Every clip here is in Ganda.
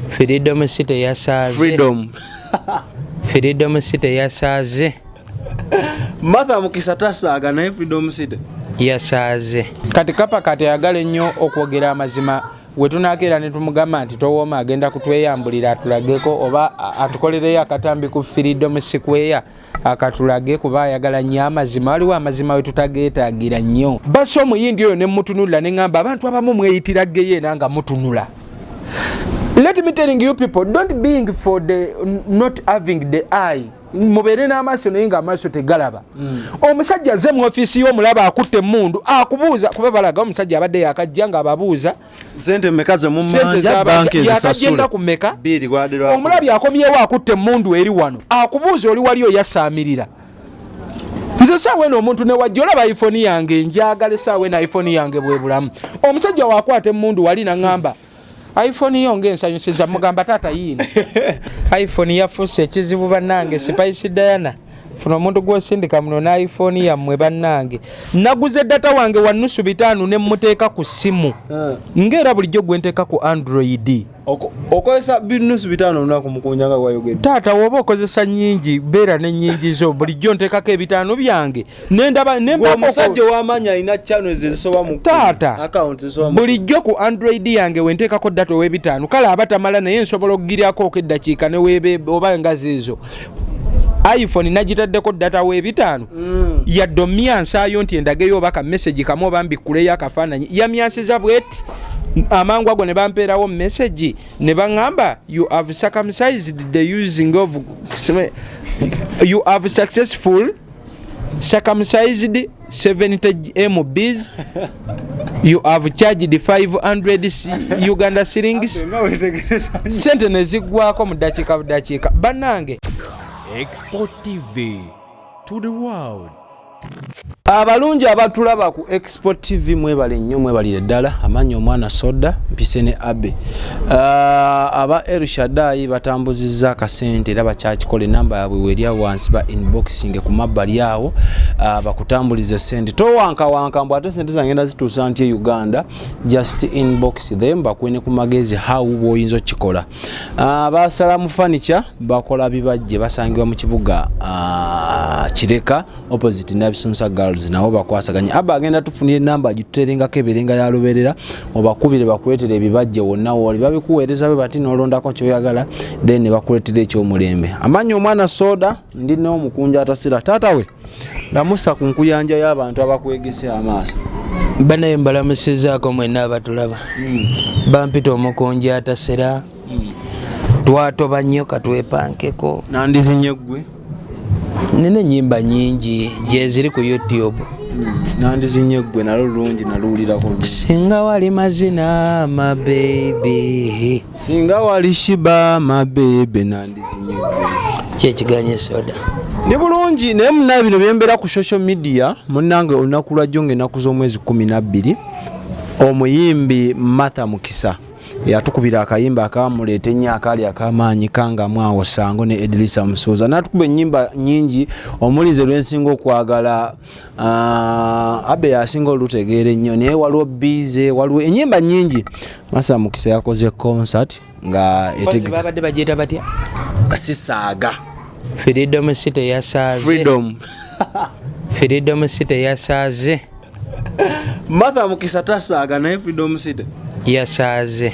Freedom City yasaze. Freedom. Freedom City yasaze. Martha Mukisa tasaga naye Freedom City yasaze. Kati kapa kati ayagala nnyo okwogera amazima we tunakeera ne tumugamba nti towooma agenda kutweyambulira atulageko oba atukolereyo akatambi ku Freedom Square akatulage kuba ayagala nnyo amazima. Waliwo amazima we tutageetaagira nnyo. Basi omuyindi oyo ne mutunula ne ngamba abantu abamu mweyitira geyo nanga mutunula. Let me telling you people, don't being for the not having the eye. Mubere n'amaaso naye nga amaaso tegalaba. Omusajja azze mu office y'omulaba akutte emmundu akubuuza kuba balaga omusajja abadde yakajja nga ababuuza sente mmeka mu manja banki ezisasula ku mmeka omulabi akomyewo akutte emmundu eri wano akubuuza oli wali oyasaamirira. Nze saawe n'omuntu ne wajja olaba iPhone yange njagala saawe na iPhone yange bwe bulamu. Omusajja waakwata emmundu wali n'angamba iPhone yonge ensanyusiza mugamba taata yini. iPhone yafuuse ekizibu bannange Spice Diana. Funa omuntu gw'osindika muno na iPhone yammwe bannange. Naguze data wange wa nusu 5 ne mmuteeka ku simu. Ngera bulijjo gwe nteeka ku Android. Okozesa nusu 5 lunaku Mukunja nga wayogedde. Taata woba okozesa nnyingi beera ne nnyingi zo bulijjo nteekako 5 byange. Nendaba omusajja w'amaanyi alina channels ezisoba mu taata account ezisoba mu bulijjo ku Android yange we nteekako data ow'e5 kale abatamala naye nsobola okugiryako eddakiika ne weebe oba engazi ezo. iPhone nagitaddeko data we5 yadde myansayo nti endageyo baka message kamu bambikuleyo akafaananyi yamyansiza bweti amangu ago ne bampeerawo message ne bangamba you have circumcised the using of you have successful circumcised 70 MBs you have charged 500 Uganda shillings sente nezigwako mu dakiika bannange. Export TV to the world. Abalungi abatulaba ku Export TV mwebale nnyo mwebalire ddala amanyi omwana soda mpise ne abe aba Elshadai batambuzizza akasente era bakyakikola namba yabwe weri awansi ba inboxing ku mabbali awo bakutambulize sente towanka mbwate sente zangenda zituusa nti Uganda just inbox them bakwene ku magezi how boyinzo kikola basalamu furniture bakola bibajje basangibwa mu kibuga Kireka opposite Nabisunsa Girls nawo bakwasaganya aba agenda tufunire namba gituterenga keberenga ya luberera obakubire bakwetere ebibajje wonna woli babikuweereza be bati nolondako kyoyagala then bakuletera ekyomulembe amanyi omwana soda ndi ne Omukunja Atasera taata we namusa ku nkuyanja y'abantu abakwegese amaaso banaye mbalamusizaako mwenna abatulaba bampita Omukunja Atasera twatoba nnyo katwepankeko nandizinye ggwe nene nyimba nyingi jeziri ku YouTube nandizinye ggwe nalo lungi naluulirako singa wali mazina my baby singa wali shiba my baby nandizinye ggwe kyekiganye soda ni bulungi naye muna bino byembera ku social media munnange olunaku lwajjo ng'ennaku z'omwezi 12 omuyimbi Martha Mukisa yatukubira akayimba akamuleeta ennyo akaali akamaanyi kanga mwawo sango ne Edrisa Musuuza natukuba ennyimba nyingi omulize lwensinga okwagala abe yasinga olutegeera ennyo naye waliwo bize waliwo ennyimba nyingi Martha Mukisa yakoze concert nga babadde bagyeta batya sisaga Freedom City yasaze Freedom City yasaze Martha Mukisa tasaga naye Freedom City yasaze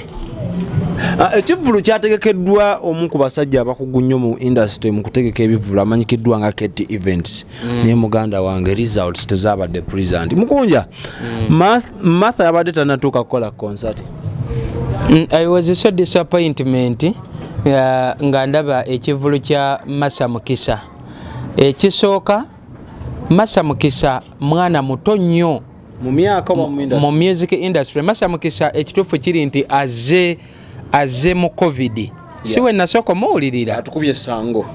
ekivulu kyategekeddwa omu ku basajja abakugu nnyo mu industry mu kutegeka ebivulu amanyikiddwa nga Keti Events naye muganda wange results tezabadde present Mukunja Martha yabadde tanatuuka kukola concert. I was so disappointment nga ndaba ekivulu kya Martha Mukisa ekisooka Martha Mukisa mwana muto nnyo mu music industry. Martha Mukisa ekituufu kiri nti azze mu COVID siwe nasoko muwulirira atukubye sango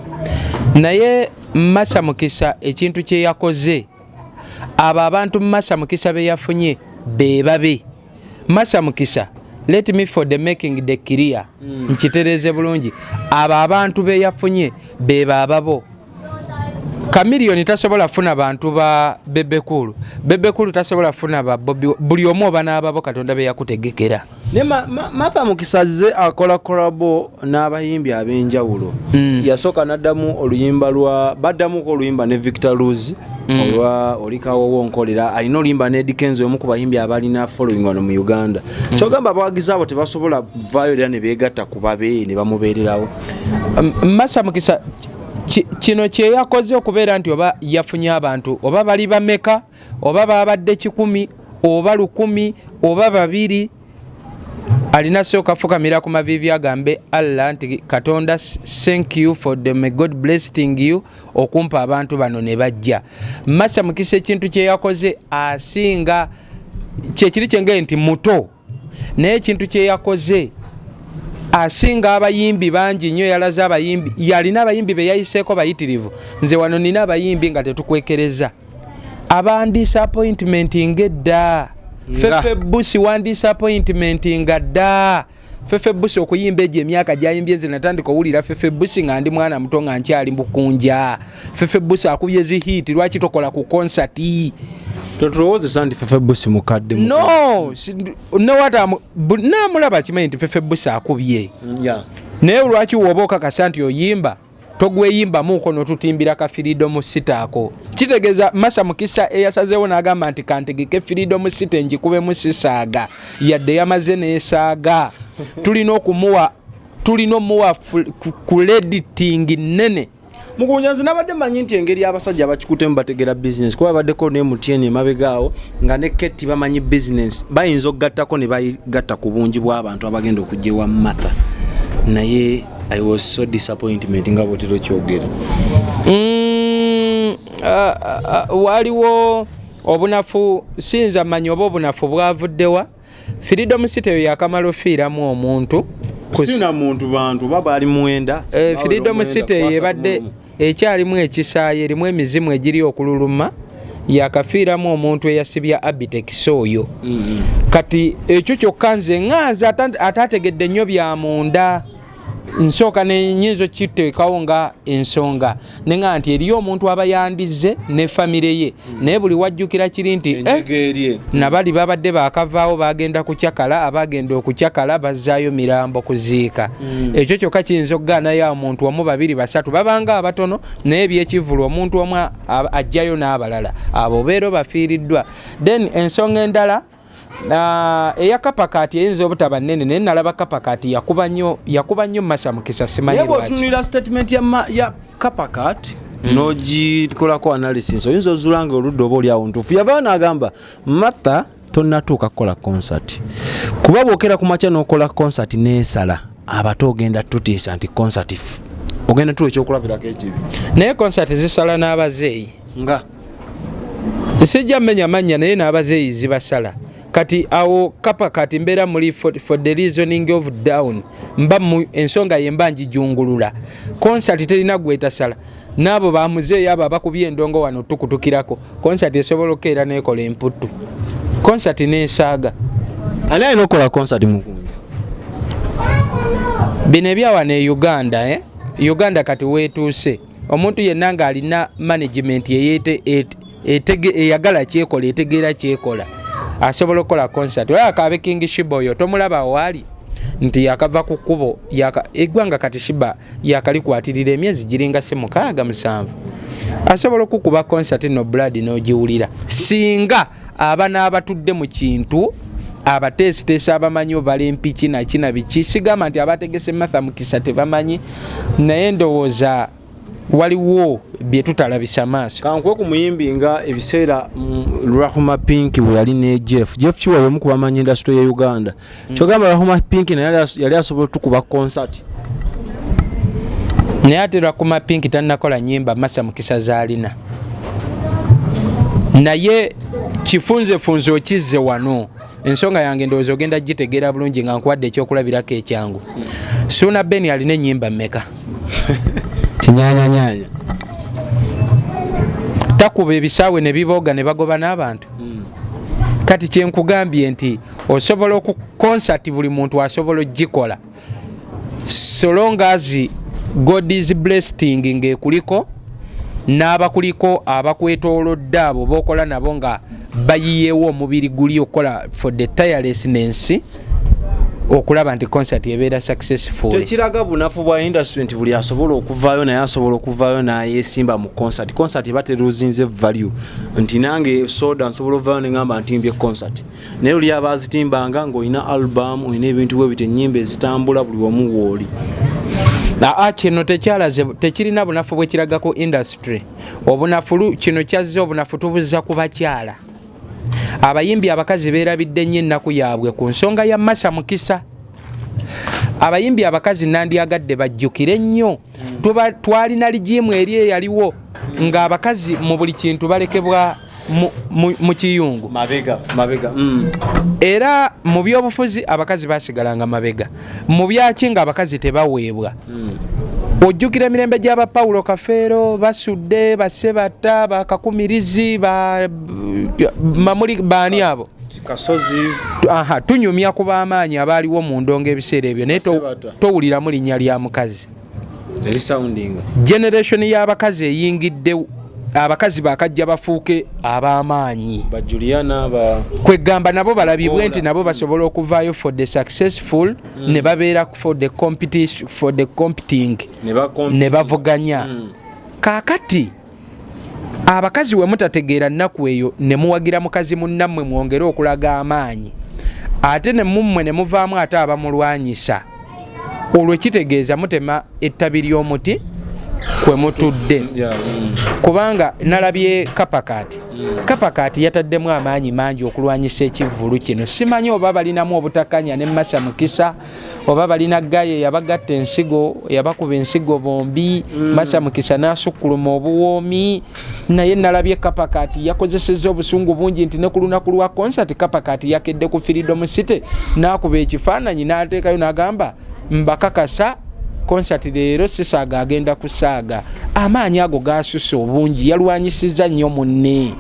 naye Martha Mukisa ekintu kye yakoze abo abantu Martha Mukisa be yafunye bebabe Martha Mukisa let me for the making the clear nkitereze bulungi abo abantu be yafunye beba ababo Chameleone tasobola funa bantu ba bebekulu tasobola funa ba buli omu oba n'ababo Katonda be yakutegekera. Ne Martha Mukisa ze akola kolabo n'abayimbi ab'enjawulo. Yasooka n'addamu oluyimba baddamu ko oluyimba ne Victor Luz olwa olikawo wonkolera alina oluyimba ne Dikenzo omu ku bayimbi abalina following wano mu Uganda. Kyogamba abawagizi abo tebasobola vaayo era ne beegatta ku babe ne bamubeererawo. Martha Mukisa kino kye yakoze okubeera nti oba yafunye abantu oba bali bameka oba babadde 100 oba 100 oba 2 alina sooka fukamira ku mavivi agambe Allah nti Katonda thank you for the may God blessing you okumpa abantu bano ne bajja. Martha Mukisa ekintu kye yakoze asinga kyekiri kyenge nti muto naye ekintu kye yakoze asinga abayimbi bangi nnyo yalaze abayimbi yalina abayimbi be yayiseeko bayitirivu. Nze wano nina abayimbi nga tetukwekereza abandisappointment ngedda Fefe Busi wandisappointment nga dda Fefe Busi okuyimba egyo emyaka gyayimbye nze natandika owulira Fefe Busi nga ndi mwana muto nga nkyali Mukunja. Fefe Busi akubye zihiti lwaki tokola ku concert Totulowooze santi Fefe Busi mukadde mu. No wata namulaba kimanyi nti Fefe Busi akubye. Naye lwaki woba okakasa nti oyimba togweyimba muko notutimbira ka Freedom City ako. Kitegeeza Martha Mukisa eyasazeewo n'agamba nti kantegeke Freedom City njikube mu sisaga yadde yamaze n'esaaga. tulina omuwa crediting nene. Mukunjanzi nabadde manyi nti engeri abasajja abakikutemu bategera business kuba baddeko ne MTN mabegaawo nga ne Keti bamanyi business bayinza okugattako ne bayigatta ku bungi bw'abantu abagenda okugyewa Martha. Naye I was so disappointed nga bwotero kyogera. Waliwo obunafu sinza manyi oba obunafu bwavuddewa. Freedom City yo yakamala ofiiramu omuntu kusina muntu bantu baba ali mwenda. Freedom City yebadde ekyalimu ekisaayi erimu emizimu egiri okululuma yakafiiramu omuntu eyasibya Abitex oyo. Kati ekyo kyokka nze nganza atategedde nnyo bya munda nsooka nenyinzo kiteekawo nga ensonga nenga nti eriyo omuntu aba yandize ne famire ye naye buli wajjukira kiri nti nabali babadde bakavaawo bagenda kucyakala abagenda okucyakala bazzaayo mirambo kuziika. Ekyo kyokka kiyinza okugaanayo omuntu omu 2 3 babanga abatono naye ebyekivulu omuntu omu ajjayo n'abalala abo beero bafiiriddwa. Then ensonga endala eya kapakati eyinza obutaba nnene naye nalaba kapakati yakuba nnyo Martha Mukisa simanyi lwaki. Yebo tunulira statement ya kapakati nogikolako analysis oyinza ozulanga oludda oba oli awo ntuufu. Yavaayo n'agamba Martha tonnatuuka kukola concert kuba bwokera ku makya n'okola concert neesala abato ogenda tutiisa nti concert ogenda tuwa ekyokulabirako ekibi naye concert zisala n'abazeeyi nga sijja mmenya mannya naye n'abazeeyi zibasala. Kati awo kapakati mbeera muli for the reasoning of down mba ensonga yemba njijungulula concert terina gwetasala n'abo bamuzeeyi abo abakubye endongo wano tukutukirako concert esobola okukeera n'ekola emputtu concert n'esaaga. Ani alina okukola concert Mukunja? Bino ebyawa ne Uganda Uganda kati weetuuse omuntu yenna ng'alina management eyagala kyekola etegeera kyekola asobola okukola concert. Oyo akabe King Shiba oyo tomulaba wali nti yakava ku kkubo eggwanga kati Shiba yakalikwatirira emyezi giringa 6-7 asobola okukuba concert no blood n'ogiwulira singa aba n'abatudde mu kintu abateesiteesi abamanyi balempi kina biki sigamba nti abategese Martha Mukisa tebamanyi naye ndowooza waliwo bye tutalabisa maaso. Kankwe ku muyimbi nga ebiseera Rahuma Pink bwe yali ne Jeff Chiwayo omu ku bamanyi industry ya Uganda. Kyogamba Rahuma Pink naye yali asobola tukuba concert. Naye ate Rahuma Pink tannakola nnyimba Martha Mukisa zaalina. Naye kifunze okizze wano. Ensonga yange ndowooza ogenda gitegeera bulungi nga nkuwadde ekyokulabirako ekyangu. Suna Ben alina ennyimba mmeka? Nyanya takuba ebisaawe ne biboga ne bagoba n'abantu. Kati kyenkugambye nti osobola oku concert buli muntu asobola ogikola so long as God is blessing ngekuliko n'abakuliko abakwetoolodde abo bokola nabo nga bayiyeewo omubiri guli okola for the tirelessness okulaba nti concert ebeera successful. Tekiraga bunafu bwa industry nti buli asobola okuvaayo naye asobola okuvaayo nayesimba mu concert eba teruzinze value nti nange soda nsobola ovaayo neŋamba ntimbye concert naye oli abazitimbanga ng'olina album olina ebintu bwe bite ennyimba ezitambula buli wamu wooli. Kino tekirina bunafu bwe kiraga ku industry. Obunafu kino kyazze obunafu tubuza ku bakyala. Abayimbi abakazi beerabidde nnyo ennaku yaabwe ku nsonga ya Masa Mukisa. Abayimbi abakazi nandyagadde bajjukire nnyo. Twalina ligimu eri eyaliwo ng'abakazi mu buli kintu balekebwa mu kiyungu mabega. Era mu byobufuzi abakazi basigalanga mabega. Mu byaki nga abakazi tebaweebwa. Ojjukira emirembe gy'aba Paulo Kafeero basudde basebata bakakumirizi mamuli baani abo kasozi tunyumya ku b'amaanyi abaaliwo mu ndongo ebiseera ebyo naye towuliramu linnya lya mukazi. Generation y'abakazi eyingidde abakazi bakajja bafuuke ab'amaanyi Juliana kwegamba nabo balabibwe nti nabo basobola okuvaayo for the successful ne babeera for the competition for the competing ne bavuganya. Kaakati abakazi we mutategeera nnaku eyo ne muwagira mukazi munnammwe mwongere okulaga amaanyi ate ne mummwe ne muvaamu ate abamulwanyisa olwo kitegeeza mutema ettabi ly'omuti kwe mutudde. Kubanga nalabye kapakati yataddemu amaanyi mangi okulwanyisa ekivvulu kino. Simanyi oba balinamu obutakanya ne Masa Mukisa oba balina gaye yabagatta ensigo yabakuba ensigo bombi Masa Mukisa n'asukkuluma obuwoomi naye nalabye kapakati yakozesezza obusungu bungi nti ne ku lunaku lwa concert kapakati yakedde ku Freedom City n'akuba ekifaananyi n'ateekayo n'agamba mbakakasa concert leero sisaga agenda kusaaga. Amaanyi ago gasusse obungi yalwanyisizza nnyo munne.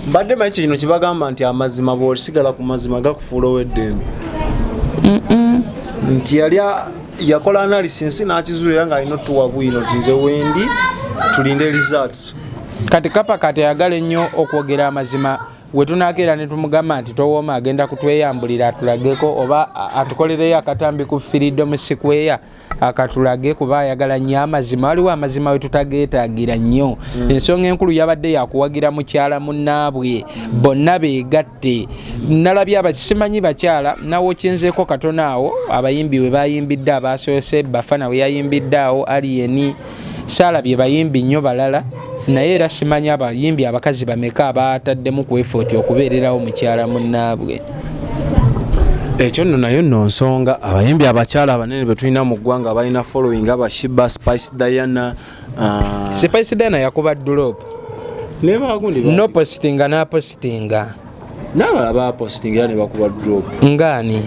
Mbadde manyi kino kibagamba nti amazima bw'olisigala ku mazima gakufuula ow'eddembe. Nti yali yakola analysis n'akizuulira ng'alina otuwa bwino nti nze wendi tulinde results. Kati kapakati ayagala ennyo okwogera amazima we tunakeera ne tumugamba nti towooma agenda kutweyambulira atulageko oba atukolereyo akatambi ku Freedom Square akatulage kuba ayagala nnyo amazima. Waliwo amazima we tutageetaagira nnyo. Ensonga enkulu yabadde yakuwagira mukyala munnaabwe bonna beegatte. Nalabye abakisimanyi bakyala nawo kyenzeeko katono awo abayimbi we bayimbidde abasoose Bafana we yayimbidde awo Aliyeni saalabye bayimbi nnyo balala naye era simanyi abayimbi abakazi bameka abataddemu ku effort okubeererawo mukyala munnaabwe. Ekyo nno nayo nno nsonga abayimbi abakyala abanene be tulina mu ggwanga balina following aba Shiba Spice Diana. Spice Diana yakuba drop ne bagundi no postinga na postinga n'abalala ba postinga ne bakuba drop. Ngani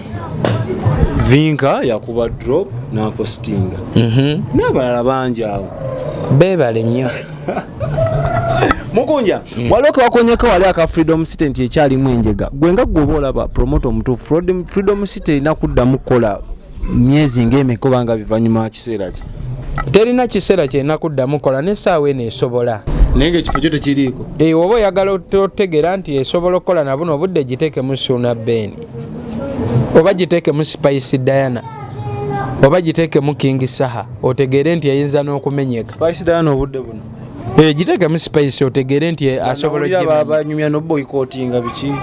Vinka yakuba drop na postinga n'abalala bangi awo beebale nnyo. Mukunja waloke wakonyeka wali aka Freedom City nti ekyalimu enjega gwe nga gwe olaba promote omutuufu Freedom City erina kuddamu kukola myezi ng'emeka obanga bivanyuma kiseera kye. Terina kiseera kyena kuddamu kukola n'essaawa eno esobola naye ng'ekifo kyo tekiriiko. Oba oyagala otegeera nti esobola okukola na buno obudde giteekemu Suuna Ben oba giteekemu Spice Diana oba giteekemu King Saha otegeere nti eyinza n'okumenyeka. Spice Diana obudde buno giteekemu Spice otegeere nti asobola abanyumya no boycottinga biki.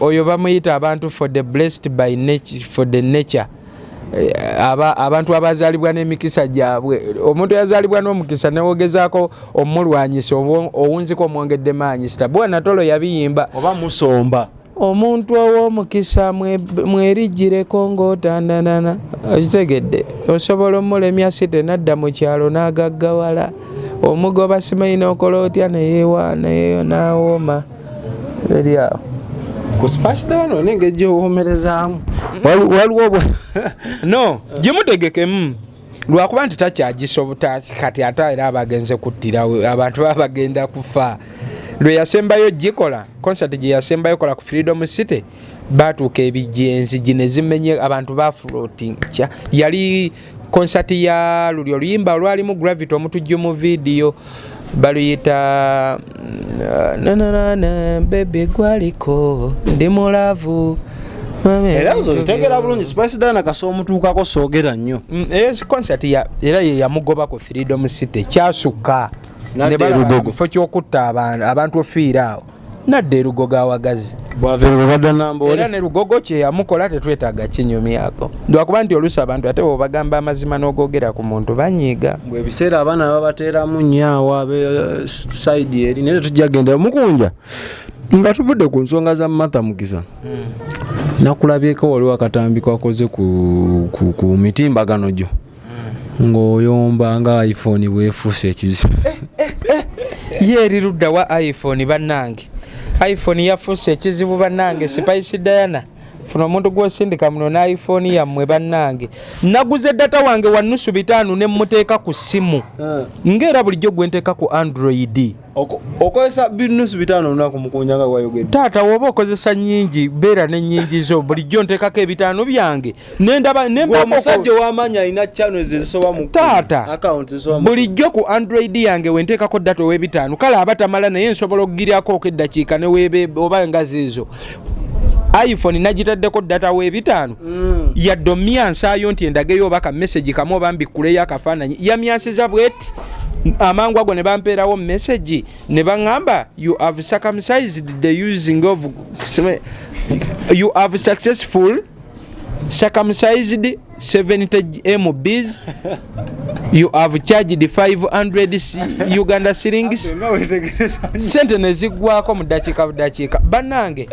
oyo bamuyita abantu for the blessed by nature for the nature. Abantu abazaalibwa n'emikisa gyabwe. Omuntu yazaalibwa n'omukisa newogezaako omulwanyisa owunziko omwongedde maanyi sita bwana tolo yabiyimba oba musomba omuntu ow'omukisa mwerijjireko ng'otandanana okitegedde osobola omulemya site nadda mu kyalo n'agaggawala omugoba simanyi n'okola otya neyeyo n'awooma eri awo ku Spice Diana nenge gy'owoomerezaamu waliwo no gimutegekemu lwakuba nti takyagisobola kati ate era abagenze kuttirawo abantu baba bagenda kufa. Lwe yasembayo gikola concert gye yasembayo kola ku Freedom City batuuka ebijenzi gine zimenye abantu ba floating yali concert ya lulyo luyimba lwali mu Gravity omutujju mu video baluyita na baby gwaliko ndi mulavu era uzo zitegera bulungi Spice Dana kaso omutuukako soogera nnyo concert era ye yamugoba ku Freedom City kyasuka ne balaga fo kyokutta abantu ofiira awo nadde Rugogo awagazi era ne Rugogo kye yamukola tetwetaaga kinyumyako ndwakuba nti oluusi abantu ate bw'obagamba amazima n'ogogera ku muntu banyiiga bwe ebiseera abaana babateeramu nnyo abe side eri naye tujja genda Mukunja nga tuvudde ku nsonga za Martha Mukisa nakulabyeko waliwo akatambi kakoze ku mitimbagano gyo ng'oyomba nga iPhone bwefuuse ekizibu ye eri ludda wa iPhone bannange iPhone yafuuse ekizibu bannange Spice Diana funa omuntu gw'osindika muno na iPhone yammwe bannange naguze data wange wa nusu 5 ne mmuteeka ku simu ng'era bulijjo gwe nteeka ku Android okozesa nusu 5 lunaku Mukunja nga wayogedde taata woba okozesa nnyingi beera n'ennyingi zo bulijjo nteekako 5 byange nendaba omusajja ow'amaanyi alina channels ezisoba mu taata account ezisoba mu bulijjo ku Android yange wenteekako data ow'e5 kale aba tamala naye nsobola okugiryako eddakiika ne weebe oba engazi ezo iPhone nagitaddeko data w'e5 yadde omyansayo nti endageyo oba ka message kamu oba mbikuleyo akafaananyi yamyansiza bweti amangu ago ne bampeerawo message ne baŋŋamba you have circumcised the using of you have successful circumcised 70 MBs you have charged 500 Uganda shillings sente nezigwako mu dakiika bannange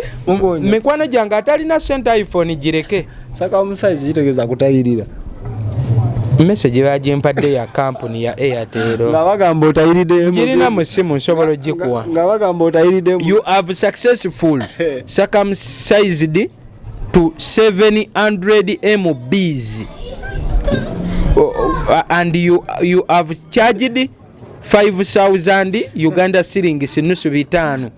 mikwano gyange atalina sente iPhone gireke circumcised kitegeeza kutayirira message bagimpadde ya company ya Airtel nga bagamba otayiride girina mu simu nsobola gikuwa nga bagamba otayiride you have successful circumcised to 700 MBs and you have charged 5,000 Uganda shillings nusu 5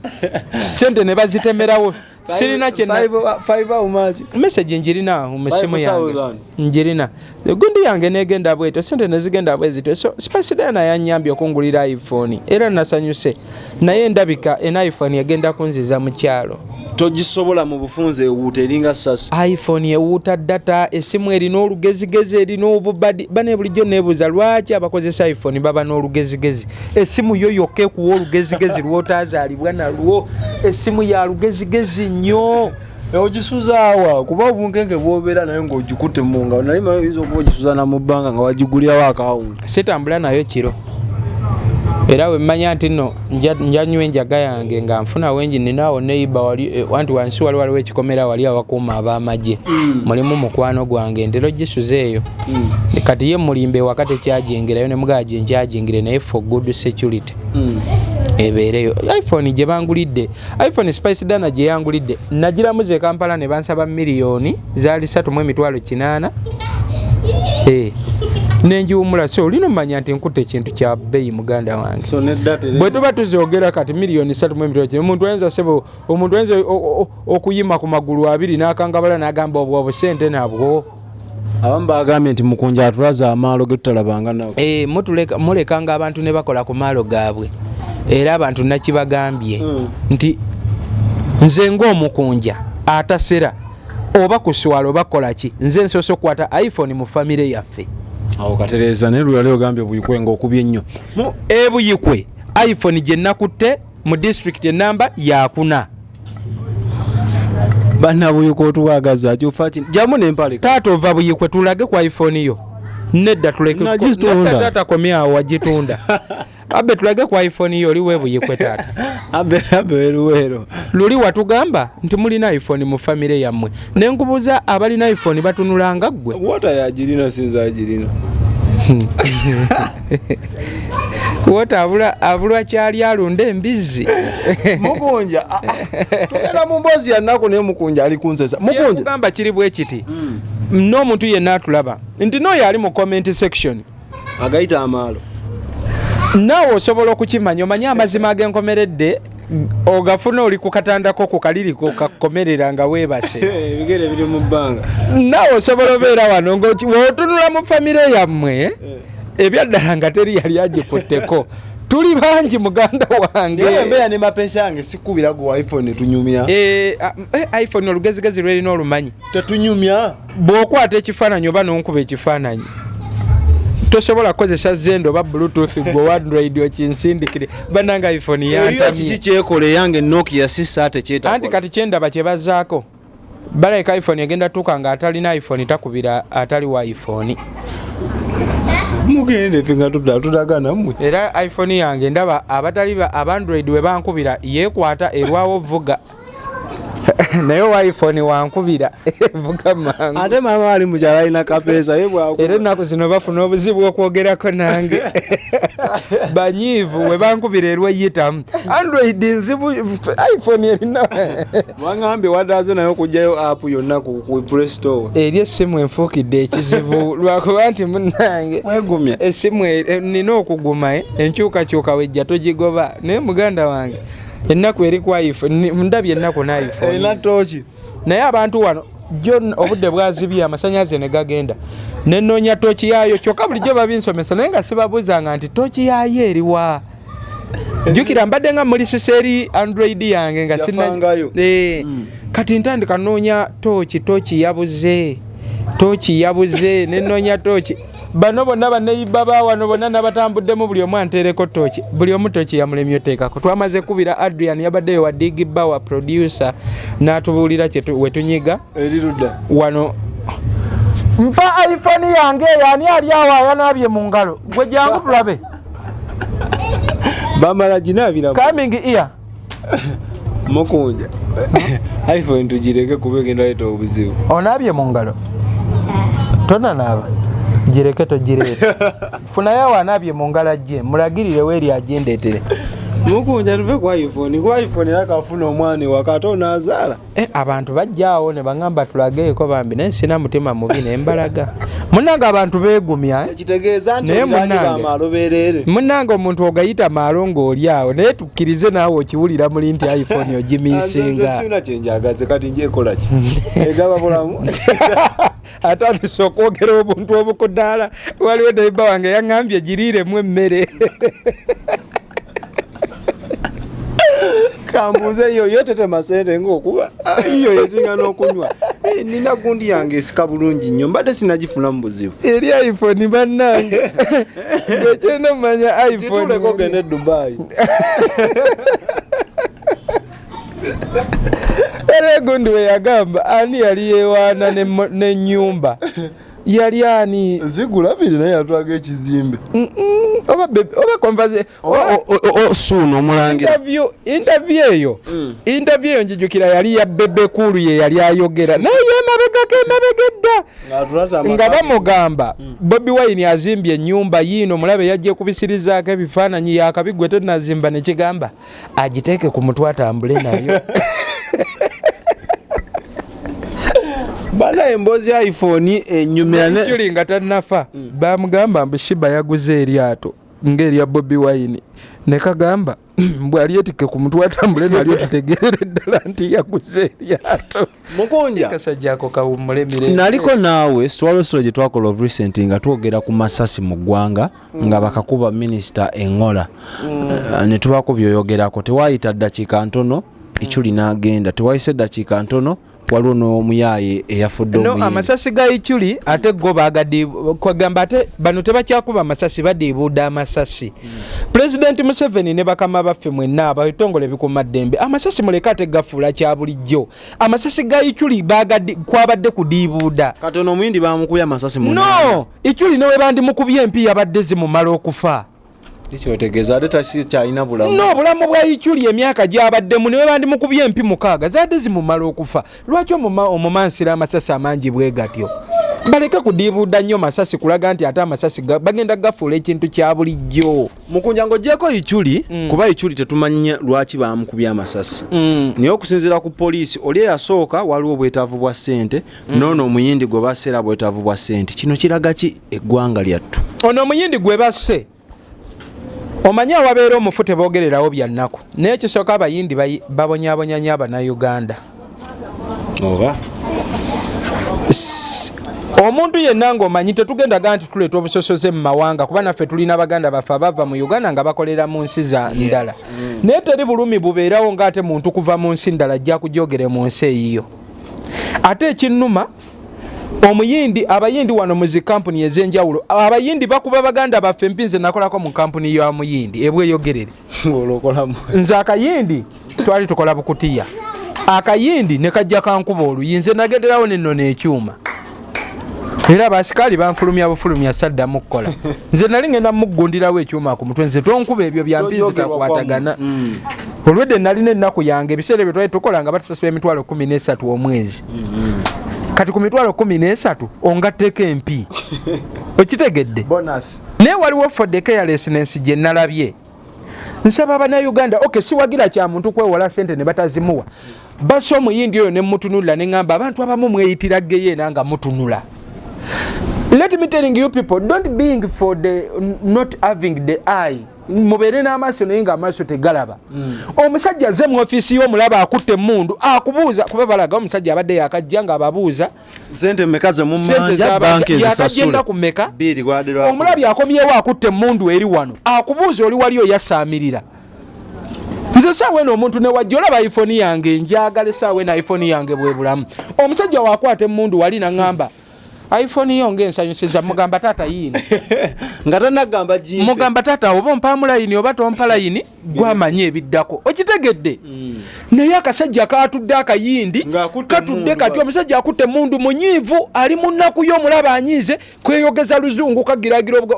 sente ne bazitemerawo sirina kyena 5 how much message njirina mu simu yange njirina gundi yange negenda bweto sente nezigenda bwezito so Spice Diana yanyambye okungulira iPhone era nasanyuse naye ndabika iPhone yagenda kunziza mu kyalo togisobola mu bufunze ewuuteringa sasi iPhone ewuuta data esimu erina olugezigezi erina obubadi bane bulijjo nebuuza lwaki abakozesa iPhone baba n'olugezigezi esimu yo yokka ekuwa olugezigezi lw'otaazaalibwa nalwo esimu ya lugezigezi nnyo ogisuza awa kuba obunkenke bwobeera naye ng'ogikutte mu ngalo nali mayinza okuba ogisuza na mu bbanga nga wagigulirawo akawunti sitambula nayo kiro era we mmanya nti nno njanywa enjaga yange nga nfuna wengi ninaawo neiba wali wanti wansi waliwo ekikomera wali awakuuma ab'amagye mulimu mukwano gwange ndero gisuze eyo kati ye mulimbe wakati kyajingirayo ne mugaje njajingire naye for good security ebeereyo iPhone gye bangulidde iPhone Spice Diana gye yangulidde nagiramuze Kampala ne bansaba miliyoni zaali 3,800 nenjiwumula so lino mmanya nti nkutte ekintu kya bbeeyi muganda wange so bwe tuba tuzogera kati miliyoni 3,800 omuntu ayinza sebo omuntu ayinza okuyima ku magulu abiri n'akangabala n'agamba obwo obusente nabwo abamu bagambye nti Mukunja atulaza amaalo ge tutalabanga nago mulekanga abantu ne bakola ku maalo gaabwe era abantu nakibagambye nti nze ng'Omukunja Atasera oba kuswala bakola ki nze nsoso kwata iPhone mu family yaffe awo katereza ne lwali ogambye buyikwe ng'okubye ennyo mu ebuyikwe iPhone gye nakutte mu district enamba yakuna bana buyikwe otuwagaza kyufa kino jamu n'empale taata ova buyikwe tulage ku iPhone yo nedda tuleke taata komyawo wagitunda abe tulage ku iPhone yo liwe buyikwe taata abe luwero luli watugamba nti mulina iPhone mu family yammwe nenkubuza abalina iPhone batunulanga gwe wota yagirina sinza agirina wota abulwa kyali alunda embizi Mukunja tugenda mu mbozi yannako naye Mukunja ali kunsesa Mukunja kugamba kiri bwe kiti n'omuntu yenna atulaba nti n'oyo ali mu comment section agayita amaalo naawe osobola okukimanya omanye amazima ag'enkomeredde ogafuna oli ku katandako ku kaliriko kakomerera nga weebase ebigere biri mu bbanga naawe osobola obeera wano ng'otunula mu famire yammwe ebyaddala nga teri yali agikutteko tuli bangi muganda wange mbeera ne mapesa yange sikubira gu iphone tunyumya iphone olugezigezi lwerina olumanyi tetunyumya bw'okwata ekifaananyi oba n'onkuba ekifaananyi tosobola kukozesa zendo oba bluetooth gwe android okinsindikire bananga iphone yantamye kiki kyekole yange nokia sisa tekyetakola anti kati kyendaba kye bazzaako baleka iphone egenda tuuka nga atalina iphone takubira atali wa iphone mugende finga tudagana mmwe era iphone yange ndaba abatali abandroid we bankubira yeekwata erwawo vuga naye wa iphone wankubira vuga mangu ate maama ali mukyala alina kapeesa ye bwakuba era ennaku zino bafuna obuzibu okwogerako nange banyiivu we bankubira erweyitamu android nzibu iphone erina wangambye waddaze naye okugjayo app yonna ku play store eri essimu enfuukidde ekizibu lwakuba nti munnange wegumya essimu nina okuguma enkyukakyuka wejja togigoba naye muganda wange ennaku eri ku iphone ndabye ennaku na iphone erina tooki naye abantu wano jo obudde bwazibye amasanyaze ne gagenda nenoonya tooki yaayo kyokka bulijjo babinsomesa naye nga sibabuuzanga nti tooki yaayo eriwa jjukira mbadde nga mulisisa eri android yange nga yafangayo kati ntandika noonya tooki yabuze nenoonya tooki bano bonna banneyiba bawano bonna nabatambuddemu buli omu anteereko tooki buli omu tooki yamulemye oteekako twamaze kubira Adrian yabaddeyo wa digibba wa producer n'atubuulira wetunyiga erirudda wano mpa iphone yange yani ali awo ayanaabye mu ngalo gwe jangu tulabe bamala ginaabira coming here Mukunja iphone tugireke kuba egenda leeta obuzibu onaabye mu ngalo tonanaaba gireke togireeta funayo awanaabye mu ngalo ajje mulagirire weeri agindeetere Mukunja tuve ku iphone era kafuna omwana ewaka ate onaazaala abantu bajjaawo ne baŋŋamba tulageeko bambi naye sina mutima mubi ne mbalaga munnange abantu beegumya kitegeeza nti bamaalo beerere munnange omuntu ogayita maalo ng'oli awo naye tukkirize naawe okiwulira muli nti iphone ogimiisinga sina kyenjagaze kati njekolaki egaba bulamu atandise okwogera obuntu obukudaala waliwo neiba wange yaŋŋambye giriiremu emmere kambuuze yo tetema sente ng'okuba iyo yezinga n'okunywa nina gundi yange esika bulungi nnyo mbadde sinagifuna mu buzibu eri iphone bannange ekyenda mumanya iphone kituleko ogende e Dubai era egundi we yagamba ani yali yeewaana n'ennyumba yali ani zigulabire naye yatwaga ekizimbe oba konvaze osuuno omulangira interview eyo njijukira yali ya bebe kulu ye yali ayogera naye emabegedda nga bamugamba Bobi Wine azimbye ennyumba yiino mulabe yajja kubisirizaako ebifaananyi yakabigwe tonazimba nekigamba agiteeke ku mutwe atambule nayo bana emboozi ya iphone enyumira kyuli nga tannafa bamugamba mbu Shiba yaguze eryato ng'erya Bobi Wine ne kagamba bw'ali etike ku mutwe atambule nalyo tutegerere ddala nti yaguze eryato Mukunja kasajja ako kawummule mirembe naliko naawe swalosolo gye twakola of recent nga twogera ku masasi mu ggwanga nga bakakuba minisita Engola ne tubako byoyogerako tewayita ddakiika ntono Ichuli n'agenda tewayise eddakiika ntono waliwo n'omuyaaye eyafudde omuyindi amasasi ga Ichuli ate go kwagamba ate bano tebakyakuba amasasi badiibuuda amasasi President Museveni ne bakama baffe mwenna abatongole bikumaddembe amasasi muleka ate gafuula kya bulijjo amasasi ga Ichuli kwabadde kudiibuuda katono omuyindi bamukubye amasasi mu no Ichuli newe bandimukubye empi yabadde zimumala okufa kyotegeeza ate tasikyalina bulamu no bulamu bwa Ichuli emyaka gyabaddemu newe bandimukubye empi 6 zadde zimumala okufa lwaki omumansira amasasi amangi bwe gatyo baleka kudiibuuda nnyo masasi kulaga nti ate amasasi bagenda gafuula ekintu kya bulijjo Mukunja ng'oggyeko Ichuli kuba Ichuli tetumanya lwaki bamukubye amasasi naye okusinziira ku poliisi oli eyasooka waliwo obwetaavu bwa ssente noono omuyindi gwe baseera bwetaavu bwa ssente kino kiraga ki eggwanga lyattu ono omuyindi gwe basse Omanya wabeera omufu tebogererawo byannaku naye kisooka abayindi babonyabonya nnyo Abannayuganda. Oba Omuntu yenna ng'omanyi tetugendaga nti tuleeta obusosoze mu mawanga kuba naffe tulina Baganda baffe abava mu Uganda nga bakolera mu nsi za ndala. Naye teri bulumi bubeerawo ng'ate muntu kuva mu nsi ndala ajja kujogere mu nsi eyiyo. Ate ekinnuma abayindi wano mu zi kampuni ez'enjawulo abayindi bakuba Baganda baffe mpinze nakolako mu kampuni ya muyindi ebweyogerere. Nze akayindi twali tukola bukutiya. Akayindi ne kajja kankuba oluyinze nagenderawo nenno n'ekyuma. Era abasikali banfulumya bufulumya sadda mukola. Nze nali ngenda mugundirawo ekyuma ku mutwe nze tonkuba ebyo bya mpinzi kakwatagana. Olwedde nalina ennaku yange ebiseera bye twali tukola nga batusasula emitwalo 13 omwezi. Kati ku mitwalo 13 ongatteko empi. Okitegedde? Bonus. Naye waliwo for the carelessness gye nalabye. Nsaba Abannayuganda siwagira kya muntu kwewola sente ne batazimuwa. Baso omuyindi oyo ne mutunula ne ngamba abantu abamu mweyitira geyo nanga mutunula. Let me telling you people, don't being for the not having the eye. Mubere n'amaaso naye nga amaaso tegalaba. Omusajja azze mu ofiisi y'omulaba akutte emmundu akubuuza kuba balaga omusajja abadde yakajja nga ababuuza sente mmeka ze mu mmanja banki ezisasula ku mmeka omulabi akomyewo akutte emmundu eri wano akubuuza oli wali oyasaamirira. Nze saawa eno omuntu ne wajja olaba iPhone yange njagala saawa eno iPhone yange bwe bulamu. Omusajja waakwata emmundu wali n'angamba iPhone yonge ensanyusiza mugamba taata yini nga tanagamba jipe mugamba taata oba mpamu layini oba tompa layini gwamanye ebiddako okitegedde. Naye akasajja katudde akayindi katudde kati omusajja akutte mundu munyiivu ali mu nnaku y'omulaba anyiize kweyogeza luzungu kagiragira obwo.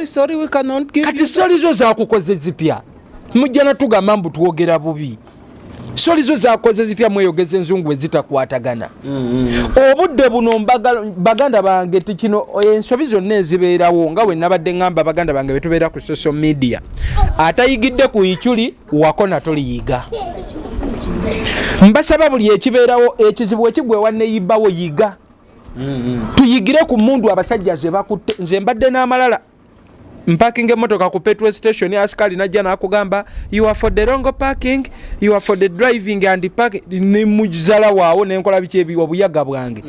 Sorry we cannot give kati soli zo zakukoze zitya mujja natugamba mbu twogera bubi. Soli zo zakoze zitya mweyogeze enzungu ezitakwatagana. Obudde buno Baganda bange tikino ensobi zonna ezibeerawo nga we nabadde ngamba Baganda bange betubeera ku social media. Atayigidde ku ichuli wakona toliyiga. Mbasaba buli ekibeerawo ekizibu ekigwe wanne yibbawo yiga. Tuyigire ku mundu abasajja ze bakutte. Nze mbadde n'amalala parking emotoka ku petrol station askali najja nakugamba you are for the wrong parking, you are for the driving and parking. Ni mujzala waawo nenkola biki ebiwa buyaga bwange.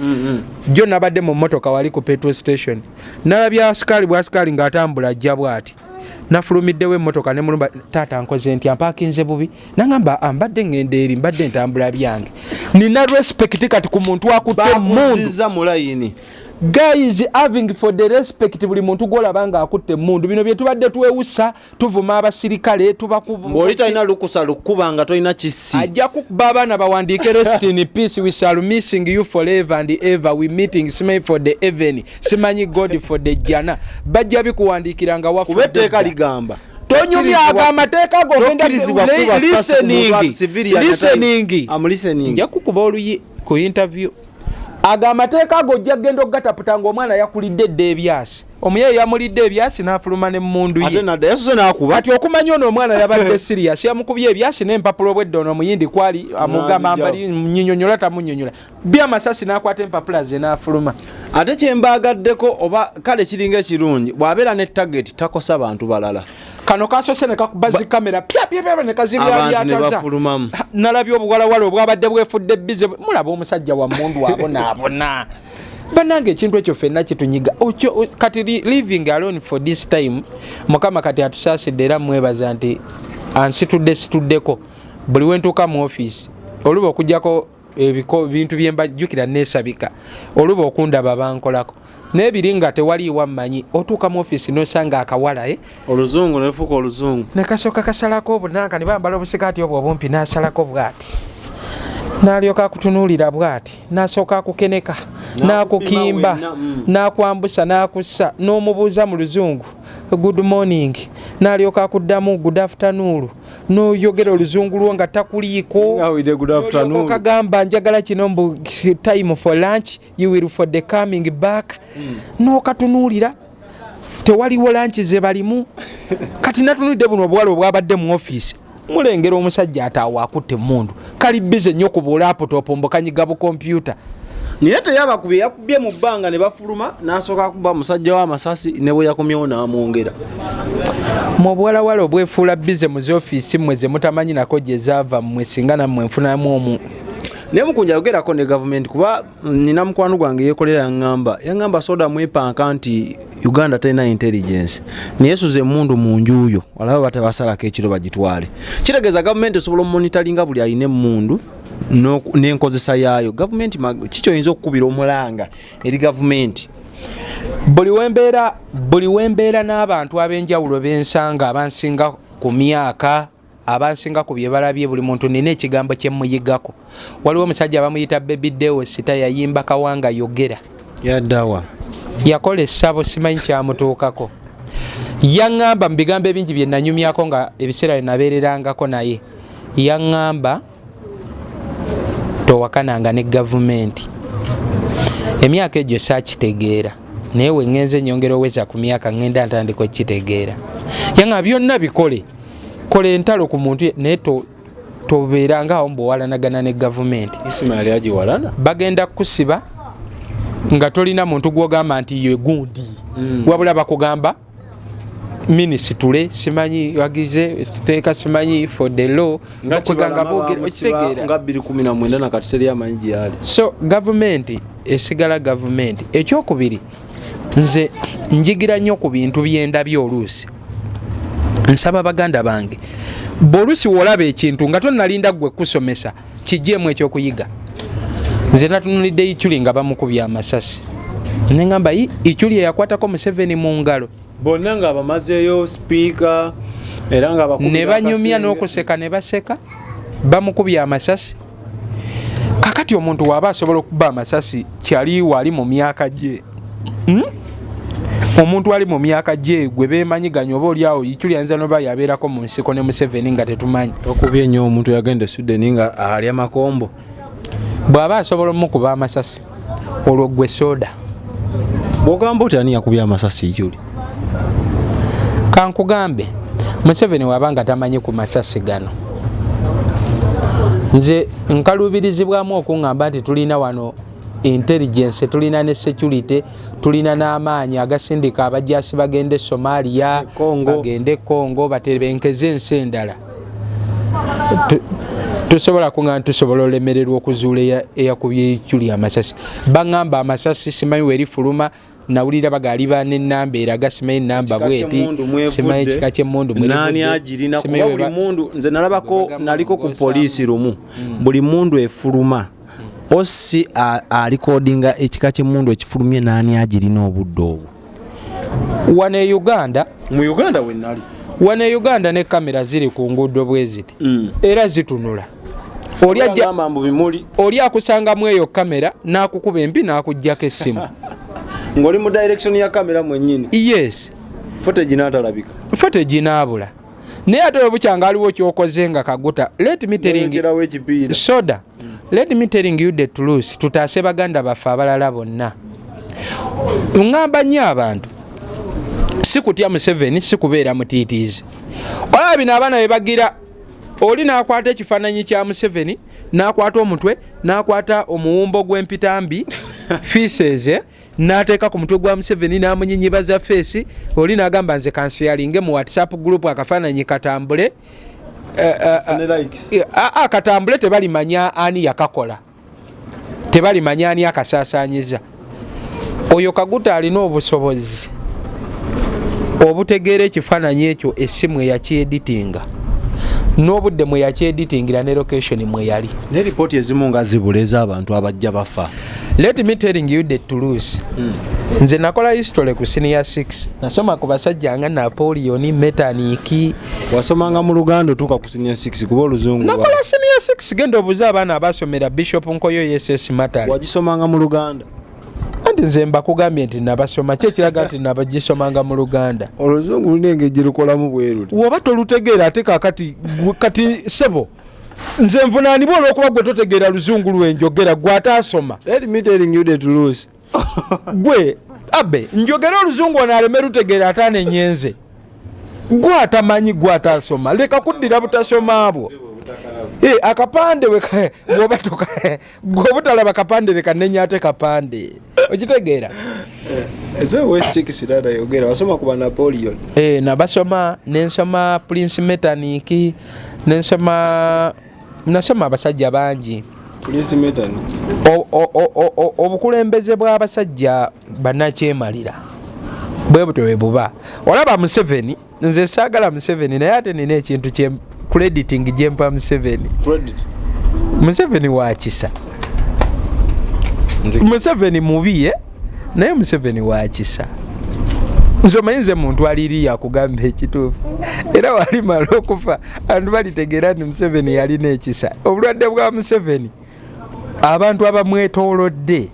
Jo nabadde mu motoka wali ku petrol station nalabya askali ng'atambula ajja bwati nafulumiddewo emmotoka ne mulumba taata nkoze nti ampakinze bubi nangamba ambadde ngende eri mbadde ntambula byange. Nina respect kati ku muntu akutte mundu mulayini. Guys having for the respect buli muntu golabanga akutte mundu bino bye tubadde tuwewusa tuvuma abasirikale tubakuba ngoli talina lukusa lukubanga tolina kisi ajja kukuba abaana bawandiike rest in peace we shall missing you forever and ever we meeting smay for the heaven simanyi God for the jana bajja bikuwandiikiranga wafu kubeteeka ligamba tonyumyaga amateeka gogenda listening nja kukuba oluyi ku interview aga amateeka gojja gendo gataputanga omwana yakulidde dde ebyasi omuyeyo yamulidde ebyasi n'afuluma ne mundu ye ate nadde yesu n'akuba ati okumanya ono omwana yabadde serious yamukubye ebyasi n'empapulo bwedde ono muyindi kwali amugamba mbali nyinyonyola tamunyonyola bya masasi n'akwata empapula ze n'afuluma. Ate kyembagaddeko oba kale kiringa ekirungi bw'abeera ne target takosa bantu balala. Kano kasose ne kakubazi kamera pya ne kazibya abantu ne bafulumamu. Nalabye obuwalawala obwabadde bwefudde bize mulaba omusajja wa mundu abona banange ekintu ekyo ffenna kitunyiga kati living alone for this time mukama kati atusaasidde era mwebaza nti ansituddeko buli wentuuka mu office oluba okujjako bintu byembajjukira neesabika oluba okundaba bankolako nebiri nga tewaliiwa mmanyi otuuka mu office nosanga akawala oluzungu nefuuka oluzungu nekasooka kasalako obunanka ne bambala obusikaati obwo obumpi nasalako bwati nalyoka akutunuulira bwati nasooka akukeneka nakukimba nakwambusa nakussa n'omubuuza mu luzungu good morning nalyoka akuddamu good afternoon noyogera oluzungu lwo nga takuliiko okagamba njagala kino mbu time for lunch you will for the coming back n'okatunuulira tewaliwo lanchi ze balimu kati natunulidde buno obuwala obwabadde mu office mulengera omusajja ataawo akutte mundu kali bize nnyo ku laptop mbokanyiga bu computer naye teyabakubye yakubye mu bbanga ne bafuluma n'asooka kuba musajja w'amasasi ne bwe yakomyewo n'amwongera. mu bwalawala obwefuula bize mu z'ofiisi mmwe ze mutamanyi nako gye zaava mmwe singa nammwe nfunamu omu. naye Mukunja yogerako ne gavumenti kuba nina mukwano gwange yeekolera yaŋŋamba soda mwepanka nti Uganda terina intelligence neyesuza emmundu mu njuuyo walaba batabasalako ekiro bagitwale. Kitegeeza gavumenti esobola omonitalinga buli alina emmundu n'enkozesa yaayo. Gavumenti kikyoyinza okukubira omulanga eri gavumenti. buli wembeera n'abantu ab'enjawulo bensanga abansinga ku myaka abansinga ku bye balabye buli muntu nina ekigambo kye muyigako. Waliwo omusajja abamuyita Baby Dewesita yayimba Kawanga yogera. Yaddawa. Yakola essabo simanyi kyamutuukako. Yaŋŋamba mu bigambo ebingi bye nanyumyako nga ebiseera bye nabeererangako naye. Yaŋŋamba towakananga ne gavumenti. Emyaka egyo saakitegeera. Naye we ŋŋenze nyongera oweza ku myaka ŋŋenda ntandika okitegeera. Yaŋŋamba byonna bikole. Kola entalo ku muntu naye tobeeranga awo mbuwalanagana ne gavumenti. Ismail agiwalana bagenda kusiba nga tolina muntu gwogamba nti ye gundi. Wabula bakugamba minisitule simanyi wagize teeka simanyi for the law bakuganga boogera okitegeera nga 2019 nakati teri amanyi gyali. So gavumenti esigala gavumenti. Ekyokubiri nze njigira nnyo ku bintu byendabye oluusi. Nsaba baganda bange bolusi wolaba ekintu nga tonnalinda gwe kusomesa kijeemu ekyokuyiga. Nze natunulidde Ichuli nga bamukubya amasasi neŋŋamba Ichuli yakwatako Museveni mu ngalo bonna nga bamazeeyo sipiika era nga ne banyumya n'okuseka ne baseka bamukubya amasasi. Kakati omuntu waaba asobola okuba amasasi kyali wali mu myaka gye omuntu ali mu myaka gye gwe beemanyiganya oba oli awo Ichuli yanza noba yabeerako mu nsiko ne Museveni nga tetumanyi. Okubye nnyo omuntu yagenda Sweden nga alya makombo. Bw'aba asobola omukuba amasasi olwo gwe soda. Bw'ogamba oti ani yakubya amasasi Ichuli? Kankugambe Museveni wabanga tamanyi ku masasi gano. Nze nkaluubirizibwamu okuŋŋamba nti tulina wano intelligence, tulina ne security, tulina n'amaanyi agasindika abajjaasi bagende Somalia, bagende Congo, batebenkeze ensi endala. Tusobola kuŋŋamba tusobola olemererwa okuzuula eyakubye Ichuli amasasi. Baŋŋamba amasasi simanyi weri fuluma nawulira bagali bane nnambeera gasimanyi nnamba bweti simanyi kika ky'emmundu nani agirina kuba buli mundu. Nze nalabako naliko ku poliisi lumu buli mundu efuluma osi alikodinga ekika ky'emmundu ekifulumye nani agirina obudde obwo. Wano e Uganda, mu Uganda we nali wano e Uganda ne kamera ziri ku nguudo bwe ziti era zitunula. Oli akusangamu eyo kamera n'akukuba empi n'akuggyako essimu ng'oli mu direction ya kamera mwennyini. Yes. Footage n'atalabika. Footage n'abula. Naye ate obukyanga aliwo kyokoze nga kaguta. Let me telling you. Soda. Let me telling you the truth. Tutaase baganda baffe abalala bonna. Ngamba nnyo abantu. Sikutya Museveni, sikubeera mutiitiizi. Olaba bino abaana be bagira oli n'akwata ekifaananyi kya Museveni, n'akwata omutwe, n'akwata omuwumbo gw'empitambi, feces, n'ateeka ku mutwe gwa Museveni n'amunyinyibaza feesi. Oli n'agamba nze kansiyalinge mu WhatsApp group akafaananyi katambule. Katambule tebalimanya ani yakakola. Tebalimanya ani akasaasaanyiza. Oyo kaguta alina obusobozi obutegeera ekifaananyi ekyo essimu eyakyeditinga n'obudde mwe yakyeditingira ne location mwe yali. Ne ripooti ezimu nga zibuleza abantu abajja bafa. Let me telling you the truth. Nze nakola history ku senior 6. Nasoma ku basajja nga Napoleon, Metaniki. Wasomanga mu Luganda tuka ku senior 6 kuba oluzungu. Nakola senior 6 genda obuza abaana abasomera Bishop Nkoyo SS Matali. Wagisomanga mu Luganda. Andi nze mbakugambye nti nabasoma kyekiraga nti nabagisomanga mu Luganda. Oluzungu lunengejje lukolamu bweru. Woba tolutegeera ate kati sebo. Nze nvunaanibwa olw'okuba gwe totegeera luzungu lwenjogera gwe ataasoma. Let me telling you the truth. Gwe abe njogera oluzungu ono aleme lutegeera ataane nyenze. Gwe atamanyi gwe ataasoma. Leka kuddira butasoma abo. akapande bwobatoka gwobutalaba kapande leka nenyate kapande okitegeera ezo West 6 dada yogera wasoma kuba Napoleon nabasoma nensoma Prince Metternich nasoma abasajja bangi Prince Metternich obukulembeze bw'abasajja bannakyemalira bwe butyo bwe buba olaba Museveni nze saagala Museveni naye ate nina ekintu kye crediting gyempa Museveni wakisa Museveni mubi naye Museveni wakisa nze omanyize muntu aliri yakugamba ekituufu era walimala okufa abantu balitegeera nti Museveni yalina ekisa obulwadde bwa Museveni abantu abamwetoolodde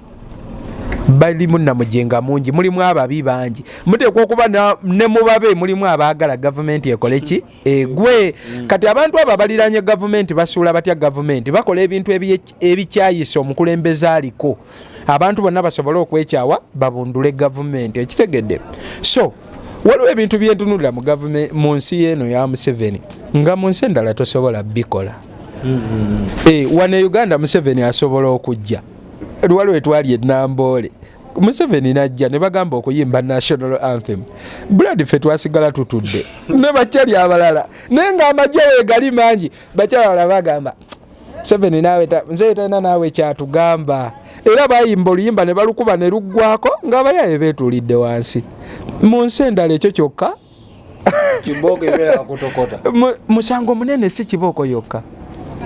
balimu namujenga mungi mulimu ababi bangi muteekwa okuba ne mubabe mulimu abaagala gavumenti ekole ki egwe kati abantu abo baliranye gavumenti basuula batya gavumenti bakola ebintu ebikyayisa omukulembeze aliko abantu bonna basobole okwekyawa babundule gavumenti ekitegedde so waliwo ebintu byentunulira mu nsi yeeno ya Museveni nga mu nsi endala tosobola bikola wane Uganda Museveni asobola okujja waliwo etwali enamboole Museveni najja ne bagamba okuyimba national anthem blood fe twasigala tutudde ne bakyali abalala naye nga amajje wegali mangi bakyali abalala bagamba Museveni nawe nze tena nawe kyatugamba era bayimba oluyimba ne balukuba ne luggwako ng'abayaye beetulidde wansi mu nsi endala ekyo kyokka kibooko ebeera kutokota musango munene si kibooko yokka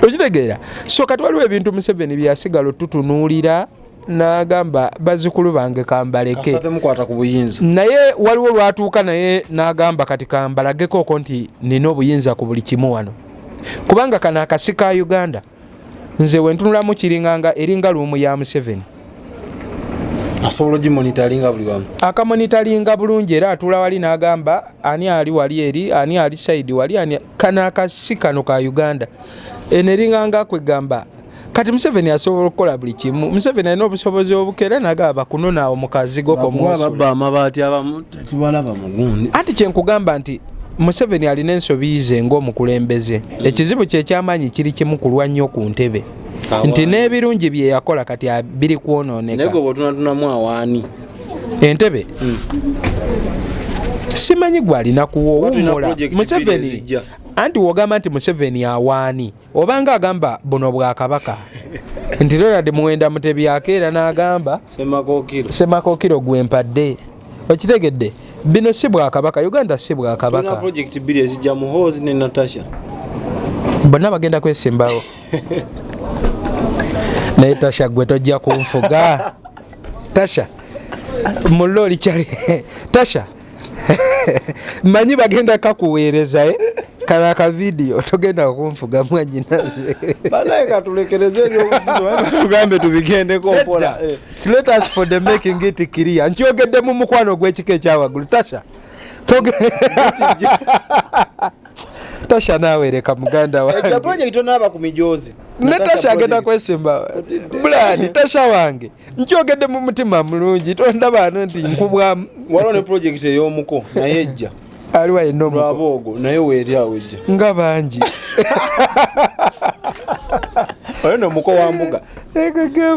okitegeera so kati waliwo ebintu Museveni byasigala otutunuulira n'agamba bazzukulu bange kambaleke mukwata ku buyinza naye waliwo lwatuuka naye n'agamba kati kambalageko nti nina obuyinza ku buli kimu wano kubanga kano akasi ka Uganda nze wentunulamu kiringanga eringa luumu ya Museveni asobola ogimonitalinga buli wamu akamonitalinga bulungi era atula wali n'agamba ani ali wali eri ani ali saidi wali ani kana akasi kano ka Uganda eneringanga kwegamba kati Museveni asobola okukola buli kimu Museveni alina obusobozi obukera nagaba kunona awo mukazigo ko mwaba amabaati abamu tetubalaba mugundi anti kyenkugamba nti Museveni alina ensobiize ng'omukulembeze ekizibu kye kyamaanyi kiri kimu kulwa nnyo ku ntebe nti n'ebirungi bye yakola kati biri kwonooneka nego botunatunamu awaani entebe simanyi gwalina kuwummula Museveni anti wogamba nti Museveni awaani obanga agamba buno bwa kabaka nti lolade muwenda mutebi akeera n'agamba semakookiro gwempadde okitegedde bino si bwa kabaka Uganda si bwa kabaka tuna project bili ezijja Muhoozi ne Natasha bonna bagenda kwesimbawo naye Tasha gwe tojja kunfuga Tasha muloli kyali Tasha manyi bagenda kakuweereza kana ka video togenda kunfuga mwanyinaze banaye katulekereze tugambe tubigende ko mpola let us for the making it clear nkyogedde mu mukwano gw'ekika ekyawagulu Tasha Tasha nawe reka muganda wange ya project onaba ku mijozi ne Tasha agenda kwesimba bulani Tasha wange nkyogedde mu mutima mulungi tondaba ano nti nkubwamu waliwo ne project ey'omuko naye ejja aliwa enomuko lwabogo naye weeri awo ejja nga bangi oyo nomuko wa mbuga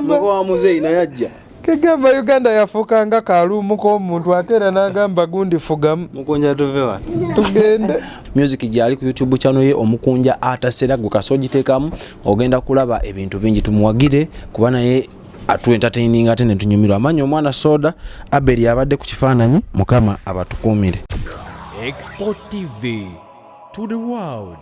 muko wa muzeyi naye ajja kegamba Uganda yafuuka nga kaluumu k'omuntu ate era n'agamba gundi fugamu mukunja tuvewa tugende music gyali ku YouTube channel ye Omukunja Atasera gwe kasogiteekamu ogenda kulaba ebintu bingi tumuwagire kuba naye atu entertaining ate ne tunyumirwa amanyi omwana soda aberi abadde ku kifaananyi mukama abatukuumire Export TV to the world.